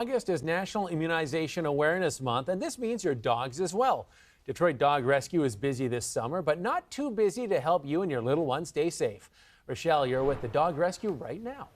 August is National Immunization Awareness Month, and this means your dogs as well. Detroit Dog Rescue is busy this summer, but not too busy to help you and your little one stay safe. Rochelle, you're with the Dog Rescue right now.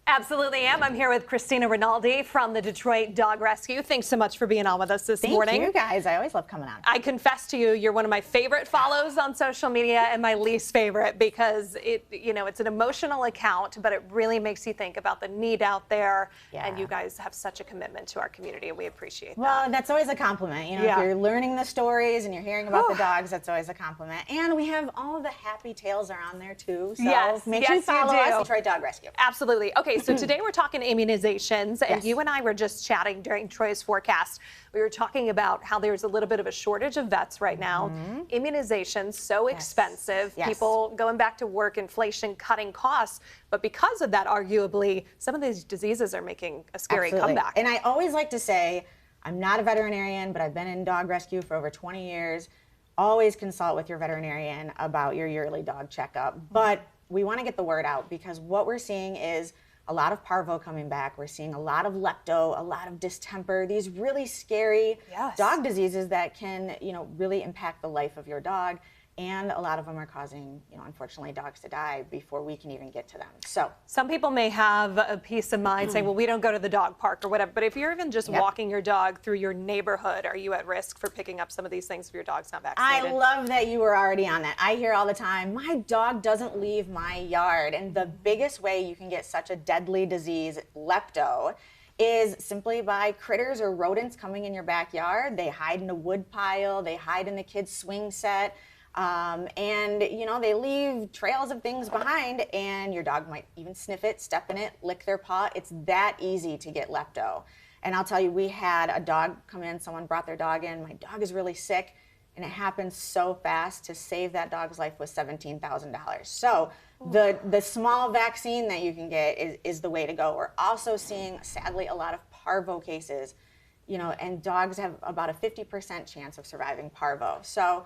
Absolutely am. I'm here with Christina Rinaldi from the Detroit Dog Rescue. Thanks so much for being on with us this morning. Thank you guys. I always love coming on. I confess to you, you're one of my favorite follows on social media and my least favorite because it's an emotional account, but it really makes you think about the need out there. Yeah. And you guys have such a commitment to our community, and we appreciate that. Well, that's always a compliment. If you're learning the stories and you're hearing about the dogs, that's always a compliment. And we have all of the happy tales are on there too. So make sure you follow us, Detroit Dog Rescue. Absolutely. Okay, so today we're talking immunizations, and you and I were just chatting during Troy's forecast. We were talking about how there's a little bit of a shortage of vets right now. Immunizations, so expensive. People going back to work, inflation, cutting costs. But because of that, arguably, some of these diseases are making a scary comeback. And I always like to say, I'm not a veterinarian, but I've been in dog rescue for over 20 years. Always consult with your veterinarian about your yearly dog checkup. But we want to get the word out because what we're seeing is a lot of parvo coming back. We're seeing a lot of lepto, a lot of distemper, these really scary dog diseases that can, really impact the life of your dog. And a lot of them are causing, unfortunately, dogs to die before we can even get to them. So some people may have a peace of mind saying, well, we don't go to the dog park or whatever. But if you're even just walking your dog through your neighborhood, are you at risk for picking up some of these things if your dog's not vaccinated? I love that you were already on that. I hear all the time, my dog doesn't leave my yard. And the biggest way you can get such a deadly disease, lepto, is simply by critters or rodents coming in your backyard. They hide in a wood pile. They hide in the kids' swing set. And they leave trails of things behind, and your dog might even sniff it, step in it, lick their paw. It's that easy to get lepto. And I'll tell you, we had a dog come in, someone brought their dog in. My dog is really sick, and it happened so fast. To save that dog's life was $17,000. So the small vaccine that you can get is the way to go. We're also seeing, sadly, a lot of parvo cases, and dogs have about a 50% chance of surviving parvo. So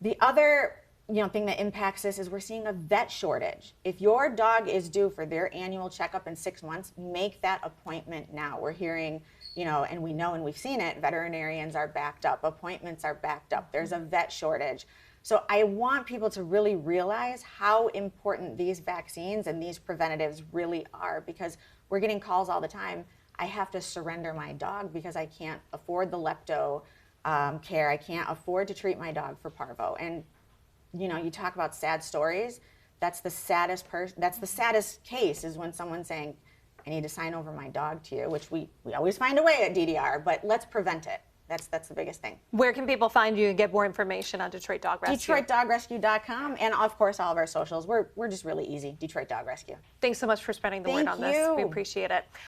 the other thing that impacts this is we're seeing a vet shortage. If your dog is due for their annual checkup in 6 months, make that appointment now. We're hearing, and we know and we've seen it, veterinarians are backed up, appointments are backed up. There's a vet shortage. So I want people to really realize how important these vaccines and these preventatives really are, because we're getting calls all the time. I have to surrender my dog because I can't afford the lepto care. I can't afford to treat my dog for parvo. And you talk about sad stories. That's the saddest case, is when someone's saying, I need to sign over my dog to you, which we always find a way at DDR, but let's prevent it. That's the biggest thing. Where can people find you and get more information on Detroit Dog Rescue? DetroitDogRescue.com, and of course all of our socials. We're just really easy. Detroit Dog Rescue. Thanks so much for spreading the word on this. We appreciate it.